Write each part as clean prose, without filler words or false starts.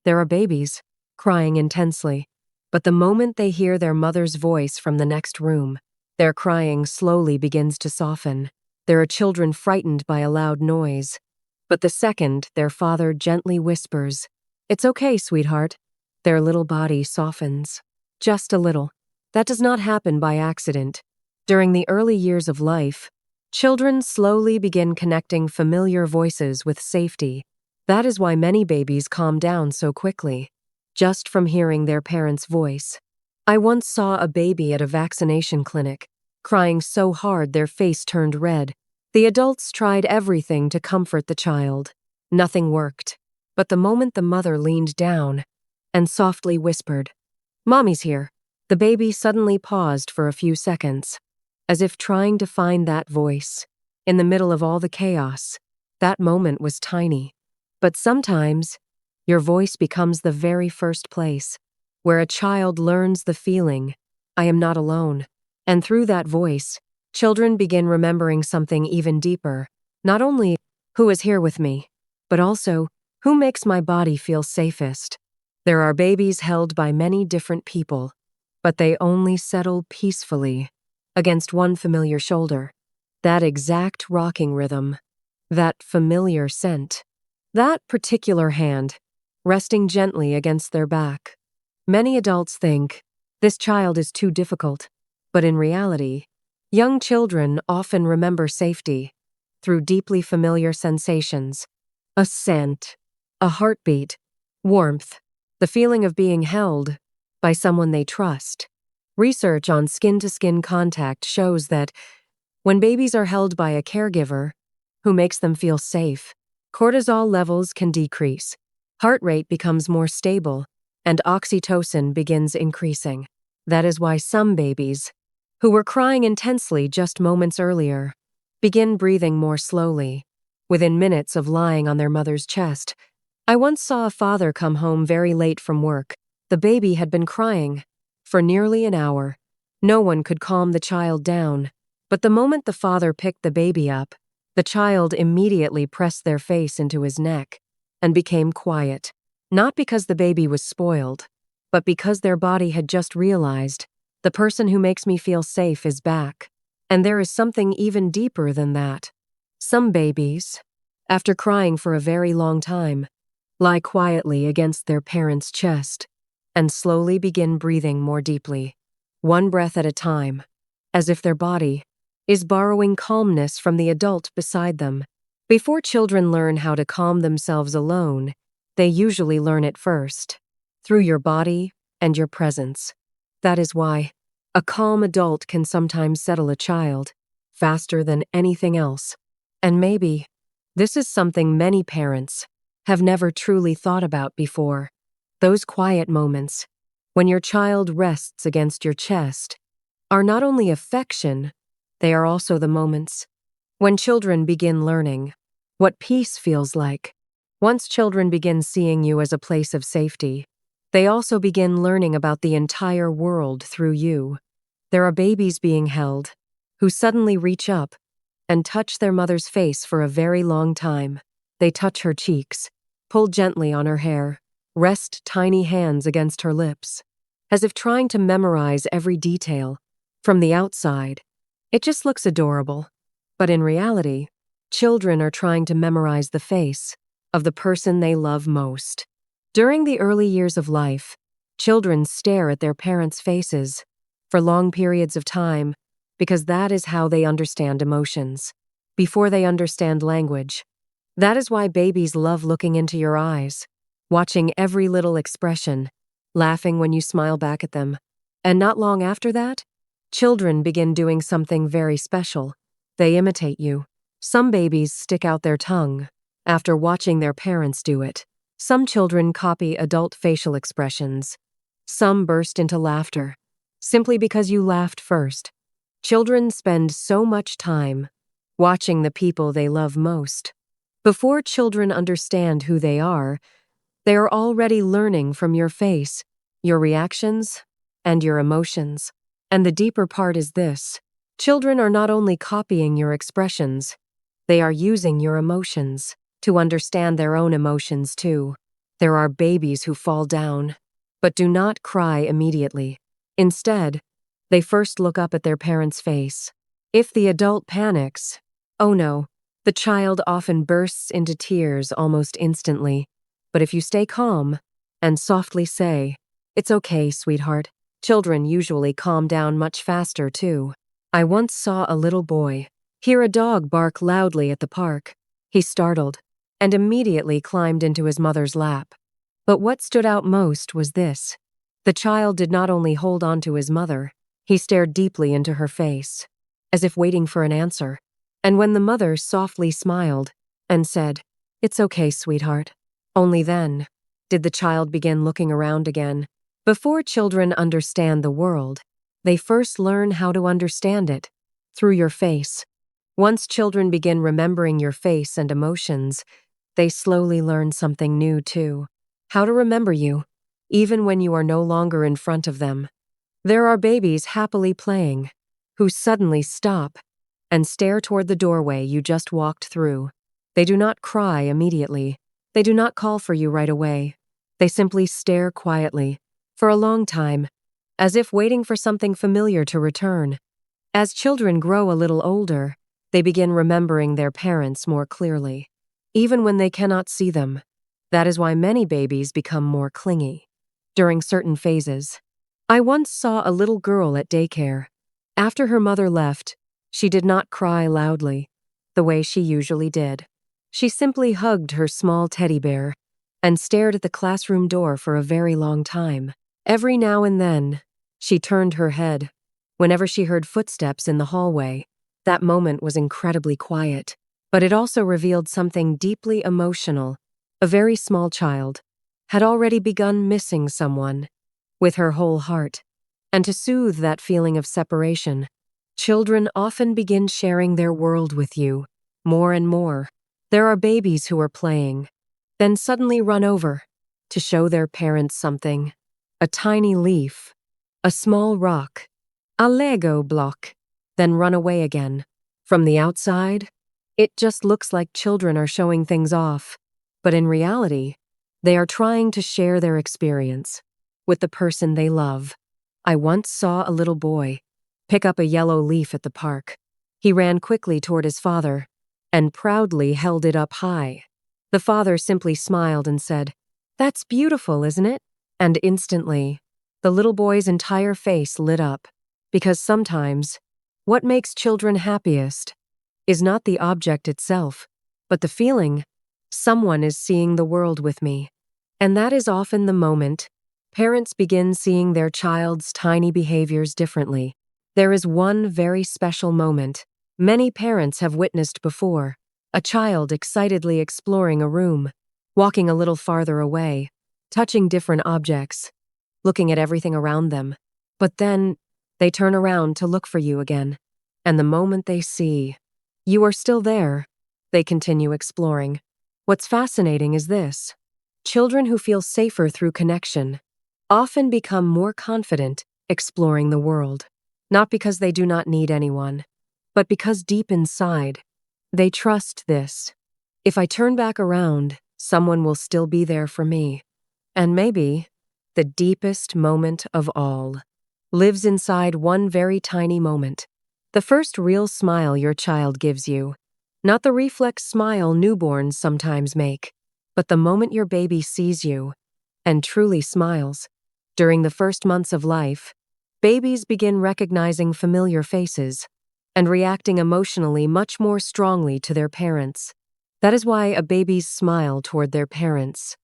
There are babies, crying intensely, but the moment they hear their mother's voice from the next room, their crying slowly begins to soften. There are children frightened by a loud noise, but the second their father gently whispers, "It's okay, sweetheart," their little body softens. Just a little. That does not happen by accident. During the early years of life, children slowly begin connecting familiar voices with safety. That is why many babies calm down so quickly, just from hearing their parents' voice. I once saw a baby at a vaccination clinic, crying so hard their face turned red. The adults tried everything to comfort the child. Nothing worked. But the moment the mother leaned down and softly whispered, "Mommy's here," the baby suddenly paused for a few seconds, as if trying to find that voice. In the middle of all the chaos, that moment was tiny. But sometimes, your voice becomes the very first place where a child learns the feeling, "I am not alone." And through that voice, children begin remembering something even deeper. Not only who is here with me, but also who makes my body feel safest. There are babies held by many different people, but they only settle peacefully against one familiar shoulder. That exact rocking rhythm, that familiar scent, that particular hand resting gently against their back. Many adults think, this child is too difficult, but in reality, young children often remember safety through deeply familiar sensations. A scent, a heartbeat, warmth, the feeling of being held by someone they trust. Research on skin-to-skin contact shows that when babies are held by a caregiver who makes them feel safe, cortisol levels can decrease, heart rate becomes more stable, and oxytocin begins increasing. That is why some babies, who were crying intensely just moments earlier, begin breathing more slowly, within minutes of lying on their mother's chest. I once saw a father come home very late from work. The baby had been crying for nearly an hour. No one could calm the child down, but the moment the father picked the baby up, the child immediately pressed their face into his neck and became quiet. Not because the baby was spoiled, but because their body had just realized, the person who makes me feel safe is back. And there is something even deeper than that. Some babies, after crying for a very long time, lie quietly against their parents' chest and slowly begin breathing more deeply, one breath at a time, as if their body is borrowing calmness from the adult beside them. Before children learn how to calm themselves alone, they usually learn it first, through your body and your presence. That is why a calm adult can sometimes settle a child faster than anything else. And maybe this is something many parents have never truly thought about before. Those quiet moments, when your child rests against your chest, are not only affection, they are also the moments when children begin learning what peace feels like. Once children begin seeing you as a place of safety, they also begin learning about the entire world through you. There are babies being held who suddenly reach up and touch their mother's face for a very long time. They touch her cheeks, pull gently on her hair, rest tiny hands against her lips, as if trying to memorize every detail. From the outside, it just looks adorable. But in reality, children are trying to memorize the face of the person they love most. During the early years of life, children stare at their parents' faces for long periods of time because that is how they understand emotions, before they understand language. That is why babies love looking into your eyes, watching every little expression, laughing when you smile back at them. And not long after that, children begin doing something very special. They imitate you. Some babies stick out their tongue after watching their parents do it. Some children copy adult facial expressions. Some burst into laughter, simply because you laughed first. Children spend so much time watching the people they love most. Before children understand who they are already learning from your face, your reactions, and your emotions. And the deeper part is this: children are not only copying your expressions, they are using your emotions to understand their own emotions too. There are babies who fall down, but do not cry immediately. Instead, they first look up at their parent's face. If the adult panics, oh no, the child often bursts into tears almost instantly. But if you stay calm and softly say, "It's okay, sweetheart," children usually calm down much faster too. I once saw a little boy hear a dog bark loudly at the park. He startled and immediately climbed into his mother's lap. But what stood out most was this. The child did not only hold on to his mother, he stared deeply into her face, as if waiting for an answer. And when the mother softly smiled and said, "It's okay, sweetheart," only then did the child begin looking around again. Before children understand the world, they first learn how to understand it through your face. Once children begin remembering your face and emotions, they slowly learn something new too. How to remember you, even when you are no longer in front of them. There are babies happily playing, who suddenly stop and stare toward the doorway you just walked through. They do not cry immediately. They do not call for you right away. They simply stare quietly, for a long time, as if waiting for something familiar to return. As children grow a little older, they begin remembering their parents more clearly, even when they cannot see them. That is why many babies become more clingy during certain phases. I once saw a little girl at daycare. After her mother left, she did not cry loudly, the way she usually did. She simply hugged her small teddy bear and stared at the classroom door for a very long time. Every now and then, she turned her head. Whenever she heard footsteps in the hallway, that moment was incredibly quiet, but it also revealed something deeply emotional. A very small child had already begun missing someone with her whole heart. And to soothe that feeling of separation, children often begin sharing their world with you more and more. There are babies who are playing, then suddenly run over to show their parents something. A tiny leaf, a small rock, a Lego block, then run away again. From the outside, it just looks like children are showing things off, but in reality, they are trying to share their experience with the person they love. I once saw a little boy pick up a yellow leaf at the park. He ran quickly toward his father and proudly held it up high. The father simply smiled and said, "That's beautiful, isn't it?" And instantly, the little boy's entire face lit up, because sometimes, what makes children happiest is not the object itself, but the feeling, someone is seeing the world with me. And that is often the moment parents begin seeing their child's tiny behaviors differently. There is one very special moment many parents have witnessed before: a child excitedly exploring a room, walking a little farther away, touching different objects, looking at everything around them. But then, they turn around to look for you again. And the moment they see you are still there, they continue exploring. What's fascinating is this: children who feel safer through connection often become more confident exploring the world, not because they do not need anyone, but because deep inside, they trust this. If I turn back around, someone will still be there for me. And maybe the deepest moment of all lives inside one very tiny moment. The first real smile your child gives you. Not the reflex smile newborns sometimes make, but the moment your baby sees you and truly smiles. During the first months of life, babies begin recognizing familiar faces and reacting emotionally much more strongly to their parents. That is why a baby's smile toward their parents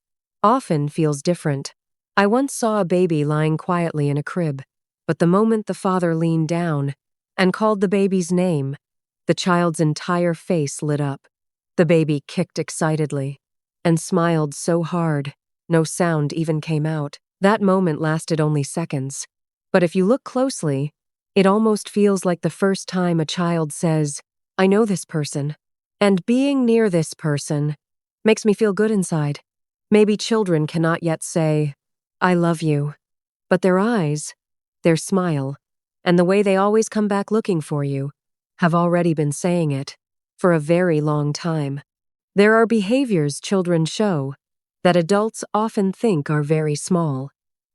often feels different. I once saw a baby lying quietly in a crib, but the moment the father leaned down and called the baby's name, the child's entire face lit up. The baby kicked excitedly and smiled so hard, no sound even came out. That moment lasted only seconds. But if you look closely, it almost feels like the first time a child says, "I know this person, and being near this person makes me feel good inside." Maybe children cannot yet say, "I love you," but their eyes, their smile, and the way they always come back looking for you have already been saying it for a very long time. There are behaviors children show that adults often think are very small.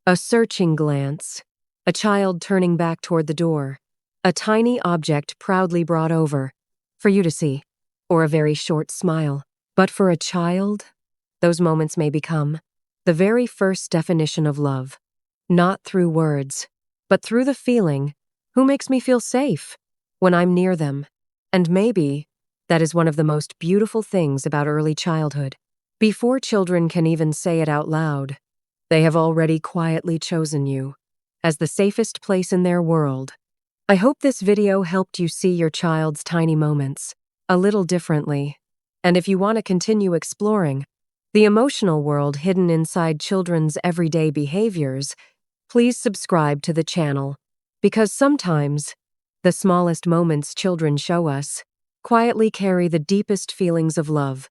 A searching glance, a child turning back toward the door, a tiny object proudly brought over for you to see, or a very short smile. But for a child, those moments may become the very first definition of love, not through words, but through the feeling, who makes me feel safe when I'm near them? And maybe that is one of the most beautiful things about early childhood. Before children can even say it out loud, they have already quietly chosen you as the safest place in their world. I hope this video helped you see your child's tiny moments a little differently. And if you want to continue exploring the emotional world hidden inside children's everyday behaviors, please subscribe to the channel, because sometimes the smallest moments children show us quietly carry the deepest feelings of love.